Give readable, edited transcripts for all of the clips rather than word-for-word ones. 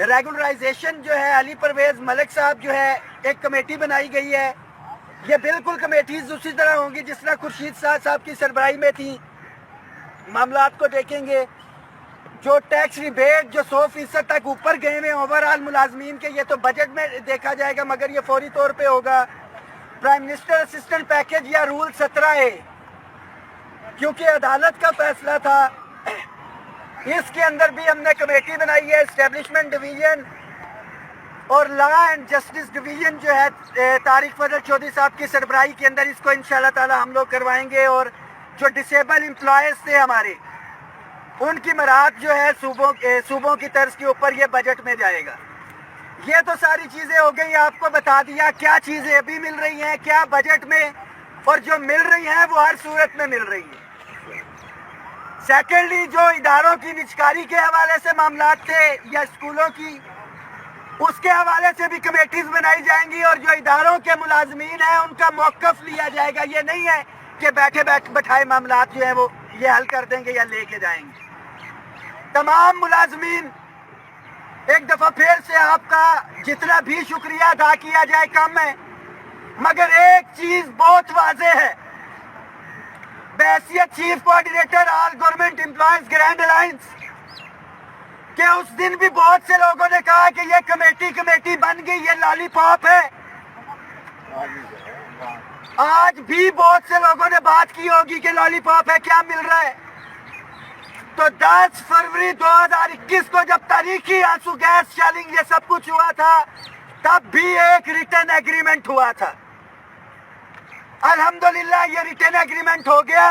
Regularisation جو ہے علی پرویز ملک صاحب جو ہے ایک کمیٹی بنائی گئی ہے. یہ بالکل کمیٹیز اسی طرح ہوں گی جس طرح خورشید صاحب کی سربراہی میں تھی. معاملات کو دیکھیں گے. جو ٹیکس ریبیٹ جو 100% تک اوپر گئے ہوئے اوور آل ملازمین کے, یہ تو بجٹ میں دیکھا جائے گا مگر یہ فوری طور پہ ہوگا. پرائم منسٹر اسسٹنٹ پیکج یا رول 17A, کیونکہ عدالت کا فیصلہ تھا, اس کے اندر بھی ہم نے کمیٹی بنائی ہے. اسٹیبلشمنٹ ڈویژن اور لا اینڈ جسٹس ڈویژن جو ہے طارق فضل چودھری صاحب کی سربراہی کے اندر, اس کو انشاءاللہ تعالی ہم لوگ کروائیں گے. اور جو ڈسیبل امپلائیز تھے ہمارے, ان کی مراعات جو ہے صوبوں کی طرز کے اوپر یہ بجٹ میں جائے گا. یہ تو ساری چیزیں ہو گئی, آپ کو بتا دیا کیا چیزیں ابھی مل رہی ہیں کیا بجٹ میں, اور جو مل رہی ہیں وہ ہر صورت میں مل رہی ہیں. سیکنڈلی, جو اداروں کی نجکاری کے حوالے سے معاملات تھے یا اسکولوں کی, اس کے حوالے سے بھی کمیٹیز بنائی جائیں گی, اور جو اداروں کے ملازمین ہیں ان کا موقف لیا جائے گا. یہ نہیں ہے کہ بٹھائے معاملات جو ہیں وہ یہ حل کر دیں گے یا لے کے جائیں گے. تمام ملازمین, ایک دفعہ پھر سے آپ کا جتنا بھی شکریہ ادا کیا جائے کم ہے, مگر ایک چیز بہت واضح ہے. بحیثیت چیف کوآرڈینیٹر آل گورنمنٹ امپلائیز گرینڈ الائنس, کہ اس دن بھی بہت سے لوگوں نے کہا کہ یہ کمیٹی بن گئی, یہ لالی پاپ ہے. آج بھی بہت سے لوگوں نے بات کی ہوگی کہ لالی پاپ ہے, کیا مل رہا ہے. تو 10 فروری 2021 کو جب تاریخی آنسو گیس شیلنگ یہ سب کچھ ہوا تھا, تب بھی ایک ریٹن ایگریمنٹ ہوا تھا. الحمدللہ یہ ریٹن ایگریمنٹ ہو گیا,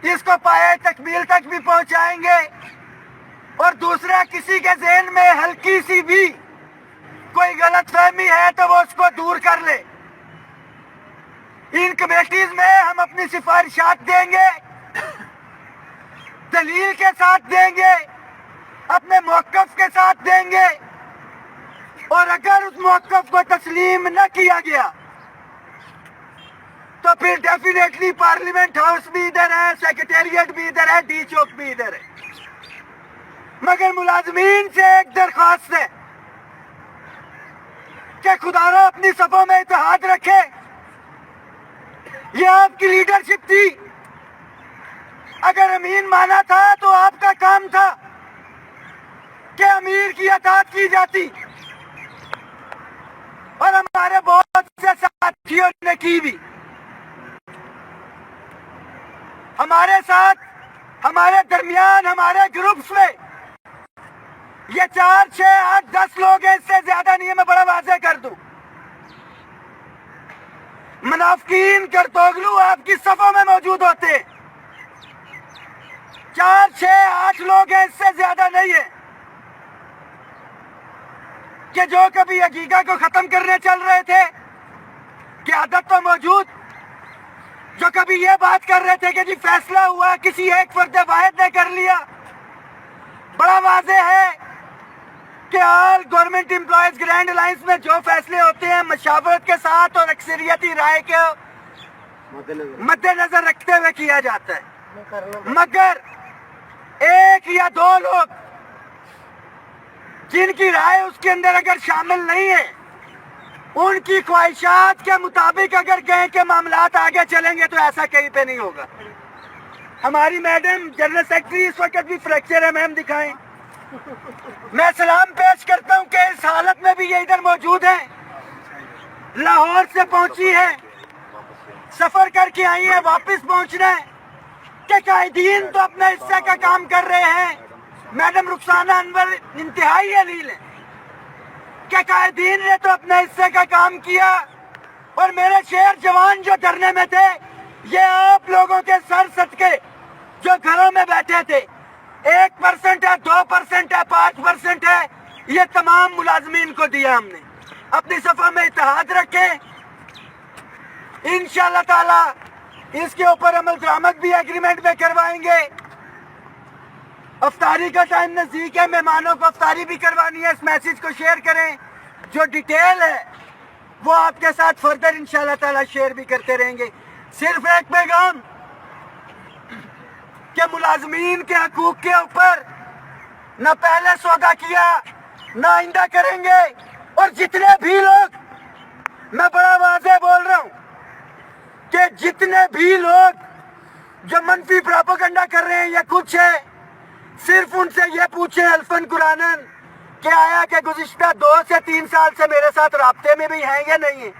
اس کو پائے تکمیل تک بھی پہنچائیں گے. اور دوسرا, کسی کے ذہن میں ہلکی سی بھی کوئی غلط فہمی ہے تو وہ اس کو دور کر لے. ان کمیٹیز میں ہم اپنی سفارشات دیں گے, دلیل کے ساتھ دیں گے, اپنے موقف کے ساتھ دیں گے, اور اگر اس موقف کو تسلیم نہ کیا گیا تو پھر ڈیفینیٹلی پارلیمنٹ ہاؤس بھی ادھر ہے, سیکریٹریٹ بھی ادھر ہے, ڈی چوک بھی ادھر ہے. مگر ملازمین سے ایک درخواست ہے کہ خدا را اپنی صفوں میں اتحاد رکھے. یہ آپ کی لیڈرشپ تھی, اگر امین مانا تھا تو آپ کا کام تھا کہ امیر کی اطاعت کی جاتی, اور ہمارے بہت سے ساتھیوں نے کی بھی. ہمارے ساتھ, ہمارے درمیان, ہمارے گروپس میں یہ 4, 6, 8, 10 لوگ ہیں, اس سے زیادہ نہیں ہے. میں بڑا واضح کر دوں, منافقین کرتوگلو آپ کی صفوں میں موجود ہوتے ہیں. 4, 6, 8 لوگ ہیں, اس سے زیادہ نہیں ہے, کہ جو کبھی حقیقت کو ختم کرنے چل رہے تھے, قیادت تو موجود, جو کبھی یہ بات کر رہے تھے کہ جی فیصلہ ہوا, کسی ایک فرد واحد نے کر لیا. بڑا واضح ہے کہ آل گورنمنٹ امپلائیز گرینڈ الائنس میں جو فیصلے ہوتے ہیں مشاورت کے ساتھ اور اکثریتی رائے کے مد نظر رکھتے ہوئے کیا جاتا ہے. مگر ایک یا 2 لوگ جن کی رائے اس کے اندر اگر شامل نہیں ہے, ان کی خواہشات کے مطابق اگر کہیں کہ معاملات آگے چلیں گے تو ایسا کہیں پہ نہیں ہوگا. ہماری میڈم جنرل سیکرٹری اس وقت بھی فریکچر ہے, میم دکھائیں. میں سلام پیش کرتا ہوں کہ اس حالت میں بھی یہ ادھر موجود ہیں, لاہور سے پہنچی ہے, سفر کر کے آئی ہے, واپس پہنچنا ہے. کہ قائدین تو اپنے حصے کا کام کر رہے ہیں. میڈم رخسانہ انور انتہائی علیل ہے کہ قائدین نے تو اپنے حصے کا کام کیا, اور میرے شیر جوان جو دھرنے میں تھے, یہ آپ لوگوں کے سر صدقے جو گھروں میں بیٹھے تھے, 1% ہے, 2% ہے, 5% ہے, یہ تمام ملازمین کو دیا ہم نے. اپنی صفوں میں اتحاد رکھے, انشاءاللہ تعالی اس کے اوپر عمل درآمد بھی ایگریمنٹ میں کروائیں گے. افطاری کا ٹائم نزدیک ہے, مہمانوں کو افطاری بھی کروانی ہے. اس میسیج کو شیئر کریں, جو ڈیٹیل ہے وہ آپ کے ساتھ فردر انشاءاللہ تعالی شیئر بھی کرتے رہیں گے. صرف ایک پیغام کہ ملازمین کے حقوق کے اوپر نہ پہلے سودا کیا نہ آئندہ کریں گے. اور جتنے بھی لوگ, میں بڑا واضح بول رہا ہوں کہ جتنے بھی لوگ جو منفی پراپیگنڈا کر رہے ہیں یا کچھ ہے, صرف ان سے یہ پوچھیں الفن قرآنن کہ آیا کہ گزشتہ 2 سے 3 سال سے میرے ساتھ رابطے میں بھی ہیں یا نہیں ہیں,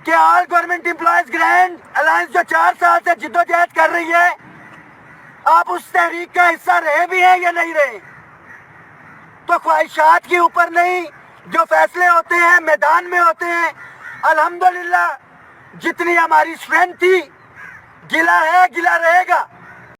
کہ آل گورنمنٹ امپلائیز گرینڈ الائنس جو 4 سال سے جدوجہد کر رہی ہے, آپ اس تحریک کا حصہ رہے بھی ہیں یا نہیں رہے. تو خواہشات کے اوپر نہیں, جو فیصلے ہوتے ہیں میدان میں ہوتے ہیں. الحمدللہ جتنی ہماری اسٹرینتھ تھی, گلا ہے گلا رہے گا.